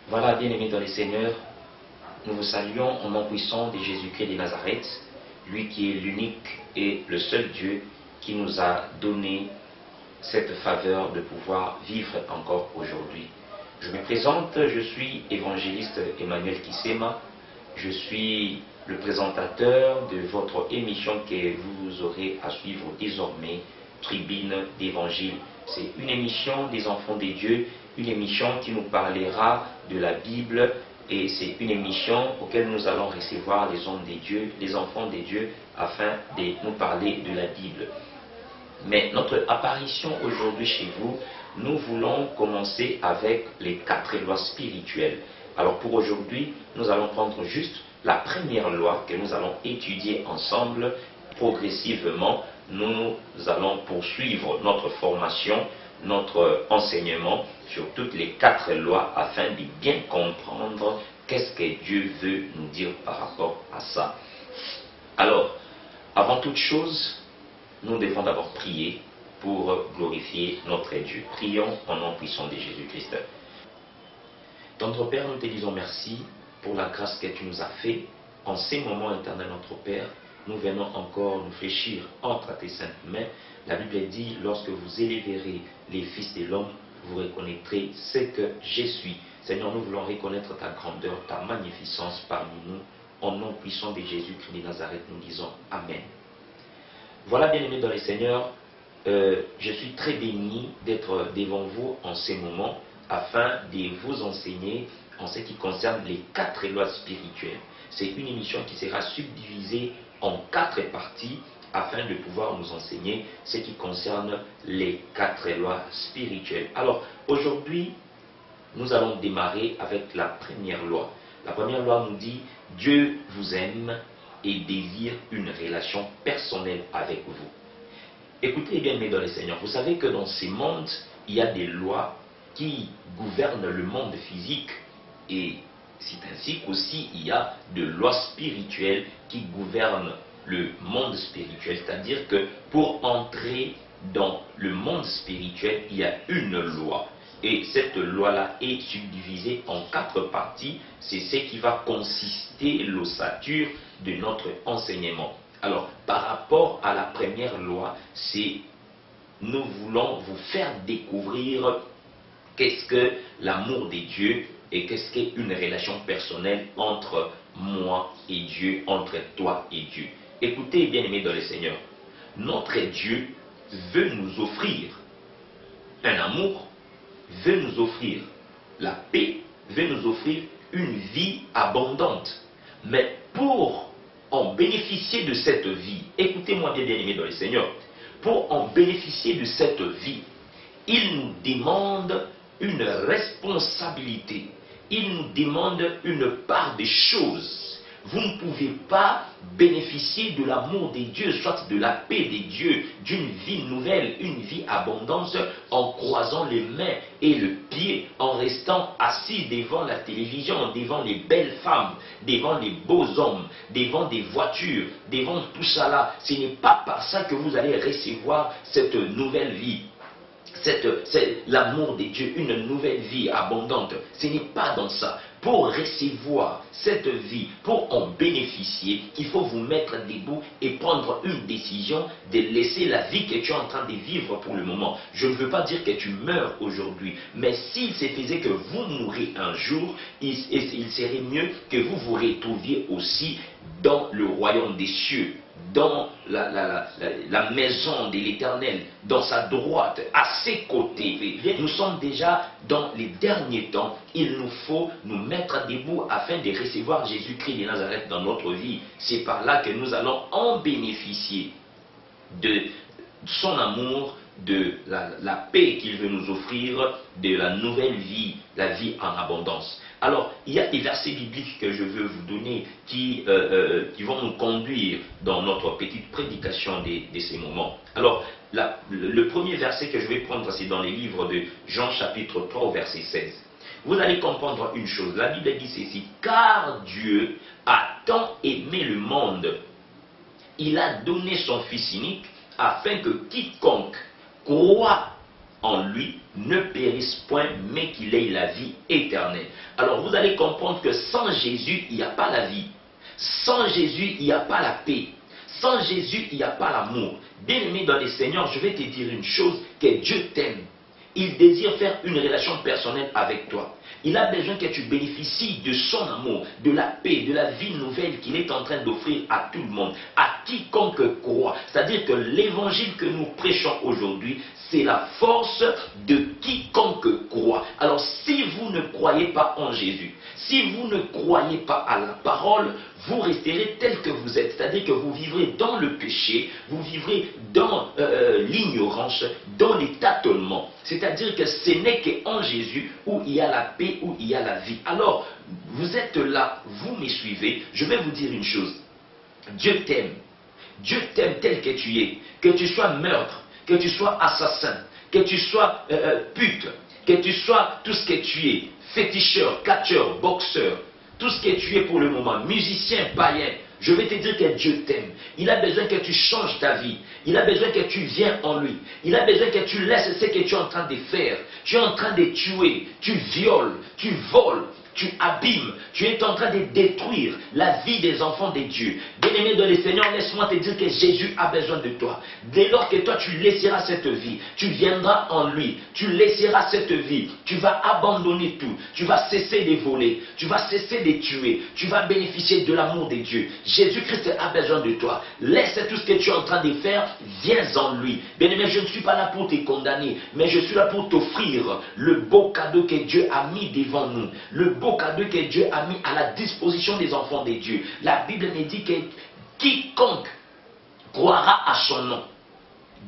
Voilà, bien-aimés dans les Seigneurs, nous vous saluons au nom puissant de Jésus-Christ de Nazareth, lui qui est l'unique et le seul Dieu qui nous a donné cette faveur de pouvoir vivre encore aujourd'hui. Je me présente, je suis évangéliste Emmanuel Kissema, je suis le présentateur de votre émission que vous aurez à suivre désormais, Tribune d'Évangile. C'est une émission des enfants de Dieu, une émission qui nous parlera de la Bible, et c'est une émission auquel nous allons recevoir les hommes de Dieu, les enfants de Dieu, afin de nous parler de la Bible. Mais notre apparition aujourd'hui chez vous, nous voulons commencer avec les 4 lois spirituelles. Alors pour aujourd'hui, nous allons prendre juste la première loi que nous allons étudier ensemble. Progressivement, nous allons poursuivre notre formation, notre enseignement sur toutes les 4 lois afin de bien comprendre qu'est-ce que Dieu veut nous dire par rapport à ça. Alors, avant toute chose, nous devons d'abord prier pour glorifier notre Dieu. Prions au nom puissant de Jésus-Christ. Notre Père, nous te disons merci pour la grâce que tu nous as fait. En ces moments éternels, notre Père, nous venons encore nous fléchir entre tes saintes mains. La Bible dit, lorsque vous élèverez les fils de l'homme, vous reconnaîtrez ce que je suis. Seigneur, nous voulons reconnaître ta grandeur, ta magnificence parmi nous. Au nom puissant de Jésus-Christ de Nazareth, nous disons Amen. Voilà, bien-aimés dans les Seigneurs, je suis très béni d'être devant vous en ces moments afin de vous enseigner en ce qui concerne les 4 lois spirituelles. C'est une émission qui sera subdivisée en 4 parties afin de pouvoir nous enseigner ce qui concerne les 4 lois spirituelles. Alors, aujourd'hui, nous allons démarrer avec la première loi. La première loi nous dit « Dieu vous aime et désire une relation personnelle avec vous. » Écoutez bien, mes dans les Seigneurs, vous savez que dans ces mondes, il y a des lois qui gouvernent le monde physique, et c'est ainsi qu'aussi il y a des lois spirituelles qui gouvernent le monde spirituel. C'est-à-dire que pour entrer dans le monde spirituel, il y a une loi. Et cette loi-là est subdivisée en 4 parties. C'est ce qui va consister l'ossature de notre enseignement. Alors, par rapport à la première loi, c'est nous voulons vous faire découvrir qu'est-ce que l'amour de Dieu et qu'est-ce qu'une relation personnelle entre moi et Dieu, entre toi et Dieu. Écoutez, bien-aimés dans le Seigneur, notre Dieu veut nous offrir un amour, veut nous offrir la paix, veut nous offrir une vie abondante. Mais pour en bénéficier de cette vie, écoutez-moi bien, bien-aimés dans le Seigneur, pour en bénéficier de cette vie, il nous demande une responsabilité. Il nous demande une part des choses. Vous ne pouvez pas bénéficier de l'amour de Dieu, soit de la paix de Dieu, d'une vie nouvelle, une vie abondante, en croisant les mains et le pied, en restant assis devant la télévision, devant les belles femmes, devant les beaux hommes, devant des voitures, devant tout ça là. Ce n'est pas par ça que vous allez recevoir cette nouvelle vie. C'est l'amour de Dieu, une nouvelle vie abondante. Ce n'est pas dans ça. Pour recevoir cette vie, pour en bénéficier, il faut vous mettre debout et prendre une décision de laisser la vie que tu es en train de vivre pour le moment. Je ne veux pas dire que tu meurs aujourd'hui, mais s'il se faisait que vous mourrez un jour, il serait mieux que vous vous retrouviez aussi dans le royaume des cieux, dans la maison de l'Éternel, dans sa droite, à ses côtés. Nous sommes déjà dans les derniers temps. Il nous faut nous mettre debout afin de recevoir Jésus-Christ de Nazareth dans notre vie. C'est par là que nous allons en bénéficier de son amour, de la paix qu'il veut nous offrir, de la nouvelle vie, la vie en abondance. Alors, il y a des versets bibliques que je veux vous donner qui vont nous conduire dans notre petite prédication de ces moments. Alors, le premier verset que je vais prendre, c'est dans les livres de Jean chapitre 3 au verset 16. Vous allez comprendre une chose, la Bible dit ceci: car Dieu a tant aimé le monde, il a donné son Fils unique, afin que quiconque croit en lui ne périsse point, mais qu'il ait la vie éternelle. Alors vous allez comprendre que sans Jésus, il n'y a pas la vie. Sans Jésus, il n'y a pas la paix. Sans Jésus, il n'y a pas l'amour. Bien-aimé dans les Seigneurs, je vais te dire une chose, que Dieu t'aime. Il désire faire une relation personnelle avec toi. Il a besoin que tu bénéficies de son amour, de la paix, de la vie nouvelle qu'il est en train d'offrir à tout le monde, à quiconque croit. C'est-à-dire que l'évangile que nous prêchons aujourd'hui, c'est la force de quiconque croit. Alors si vous ne croyez pas en Jésus, si vous ne croyez pas à la parole, vous resterez tel que vous êtes. C'est-à-dire que vous vivrez dans le péché, vous vivrez dans l'ignorance, dans les tâtonnements. C'est-à-dire que ce n'est qu'en Jésus où il y a la paix, où il y a la vie. Alors, vous êtes là, vous me suivez, je vais vous dire une chose. Dieu t'aime. Dieu t'aime tel que tu es. Que tu sois meurtre, que tu sois assassin, que tu sois pute, que tu sois tout ce que tu es, féticheur, catcheur, boxeur, tout ce que tu es pour le moment, musicien, païen, je vais te dire que Dieu t'aime. Il a besoin que tu changes ta vie. Il a besoin que tu viennes en lui. Il a besoin que tu laisses ce que tu es en train de faire. Tu es en train de tuer, tu violes, tu voles, tu abîmes, tu es en train de détruire la vie des enfants de Dieu. Bien-aimé dans le Seigneur, laisse-moi te dire que Jésus a besoin de toi. Dès lors que toi tu laisseras cette vie, tu viendras en lui, tu laisseras cette vie, tu vas abandonner tout, tu vas cesser de voler, tu vas cesser de tuer, tu vas bénéficier de l'amour de Dieu. Jésus-Christ a besoin de toi. Laisse tout ce que tu es en train de faire, viens en lui. Bien-aimé, je ne suis pas là pour te condamner, mais je suis là pour t'offrir le beau cadeau que Dieu a mis devant nous. Le beau cadeau que Dieu a mis à la disposition des enfants de Dieu. La Bible me dit que quiconque croira à son nom,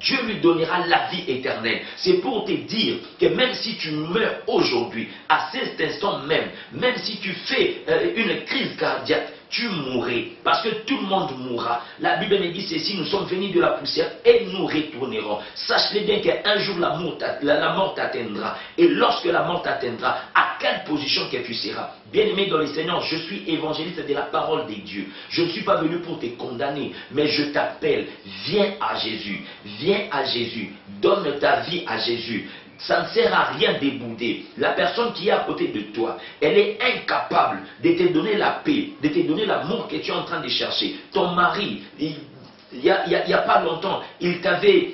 Dieu lui donnera la vie éternelle. C'est pour te dire que même si tu meurs aujourd'hui, à cet instant même, même si tu fais une crise cardiaque, tu mourras, parce que tout le monde mourra. La Bible me dit ceci, nous sommes venus de la poussière et nous retournerons. Sache-le bien qu'un jour la mort t'atteindra. Et lorsque la mort t'atteindra, à quelle position que tu seras? Bien-aimé dans le Seigneur, je suis évangéliste de la parole de Dieu. Je ne suis pas venu pour te condamner, mais je t'appelle, viens à Jésus, viens à Jésus, donne ta vie à Jésus. Ça ne sert à rien de bouder. La personne qui est à côté de toi, elle est incapable de te donner la paix, de te donner l'amour que tu es en train de chercher. Ton mari, il y a pas longtemps, il t'avait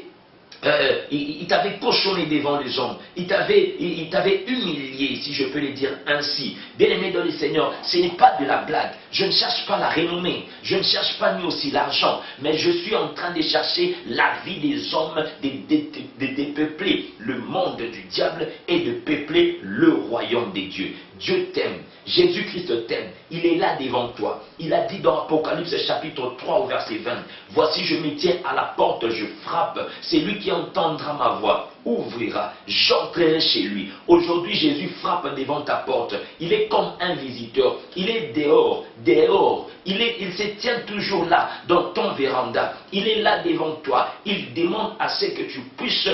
cochonné devant les hommes, il t'avait humilié, si je peux le dire ainsi. Bien-aimé dans le Seigneur, ce n'est pas de la blague. Je ne cherche pas la renommée, je ne cherche pas ni aussi l'argent, mais je suis en train de chercher la vie des hommes, de dépeupler le monde du diable et de peupler le royaume des dieux. Dieu t'aime, Jésus-Christ t'aime, il est là devant toi. Il a dit dans Apocalypse chapitre 3 au verset 20, « Voici je me tiens à la porte, je frappe, c'est lui qui entendra ma voix, ouvrira, j'entrerai chez lui. » Aujourd'hui Jésus frappe devant ta porte, il est comme un visiteur, il est dehors, il se tient toujours là dans ton véranda, il est là devant toi, il demande à ce que tu puisses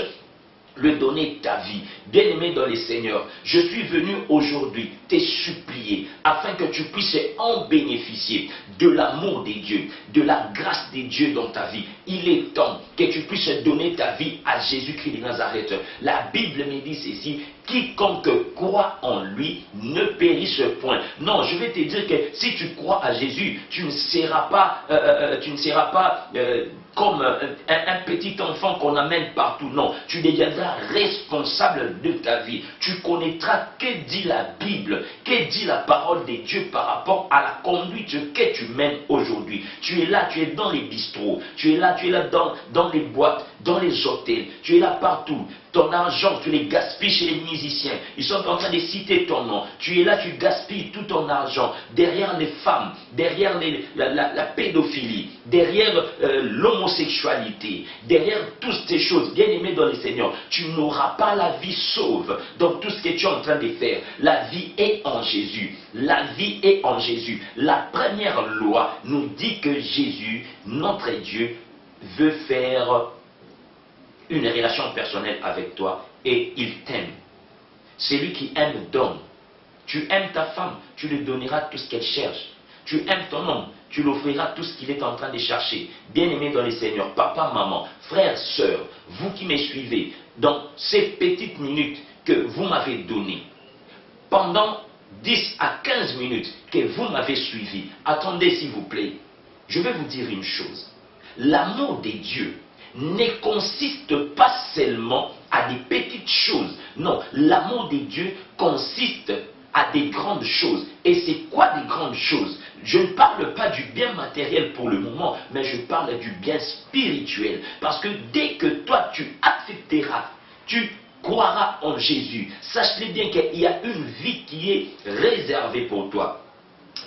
lui donner ta vie. Bien-aimé dans le Seigneur, je suis venu aujourd'hui te supplier afin que tu puisses en bénéficier de l'amour des dieux, de la grâce des dieux dans ta vie. Il est temps que tu puisses donner ta vie à Jésus-Christ de Nazareth. La Bible me dit ceci, quiconque croit en lui ne périsse point. Non, je vais te dire que si tu crois à Jésus, tu ne seras pas, comme un petit enfant qu'on amène partout. Non, tu deviendras responsable de ta vie. Tu connaîtras que dit la Bible, que dit la parole de Dieu par rapport à la conduite que tu mènes aujourd'hui. Tu es là, tu es dans les bistrots, tu es là dans les boîtes, dans les hôtels, tu es là partout. Ton argent, tu les gaspilles chez les musiciens. Ils sont en train de citer ton nom. Tu es là, tu gaspilles tout ton argent. Derrière les femmes, derrière la pédophilie, derrière l'homosexualité, derrière toutes ces choses, bien aimées dans le Seigneur, tu n'auras pas la vie sauve dans tout ce que tu es en train de faire. La vie est en Jésus. La vie est en Jésus. La première loi nous dit que Jésus, notre Dieu, veut faire une relation personnelle avec toi et il t'aime. Celui qui aime donne. Tu aimes ta femme, tu lui donneras tout ce qu'elle cherche. Tu aimes ton homme, tu l'offriras tout ce qu'il est en train de chercher. Bien-aimé dans les Seigneurs, papa, maman, frères, sœurs, vous qui me suivez, dans ces petites minutes que vous m'avez données, pendant 10 à 15 minutes que vous m'avez suivi, attendez s'il vous plaît, je vais vous dire une chose. L'amour de Dieu ne consiste pas seulement à des petites choses. Non, l'amour de Dieu consiste à des grandes choses. Et c'est quoi des grandes choses? Je ne parle pas du bien matériel pour le moment, mais je parle du bien spirituel. Parce que dès que toi tu accepteras, tu croiras en Jésus, sache-le bien qu'il y a une vie qui est réservée pour toi.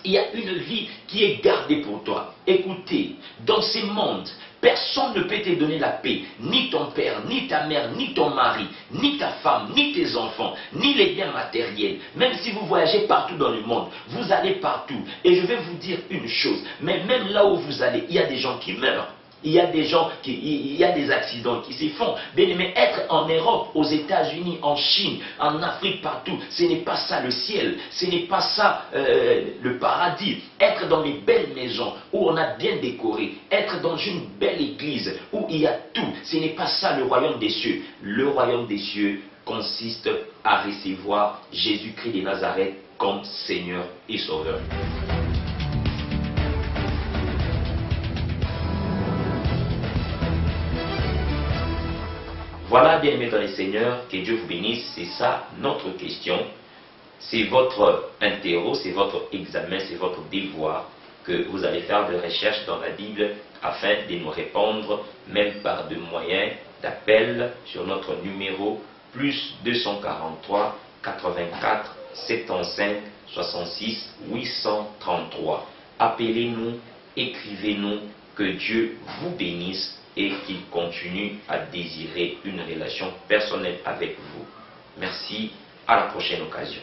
Il y a une vie qui est gardée pour toi. Écoutez, dans ce monde, personne ne peut te donner la paix. Ni ton père, ni ta mère, ni ton mari, ni ta femme, ni tes enfants, ni les biens matériels. Même si vous voyagez partout dans le monde, vous allez partout. Et je vais vous dire une chose, mais même là où vous allez, il y a des gens qui meurent. Il y a des gens il y a des accidents qui se font. Bien aimé, être en Europe, aux États-Unis, en Chine, en Afrique, partout, ce n'est pas ça le ciel, ce n'est pas ça le paradis. Être dans les belles maisons où on a bien décoré, être dans une belle église où il y a tout, ce n'est pas ça le royaume des cieux. Le royaume des cieux consiste à recevoir Jésus-Christ de Nazareth comme Seigneur et Sauveur. Voilà, bien-aimés dans les Seigneurs, que Dieu vous bénisse. C'est ça notre question. C'est votre interro, c'est votre examen, c'est votre devoir que vous allez faire de recherche dans la Bible afin de nous répondre, même par des moyens d'appel sur notre numéro plus 243 84 75 66 833. Appelez-nous, écrivez-nous, que Dieu vous bénisse et qu'il continue à désirer une relation personnelle avec vous. Merci, à la prochaine occasion.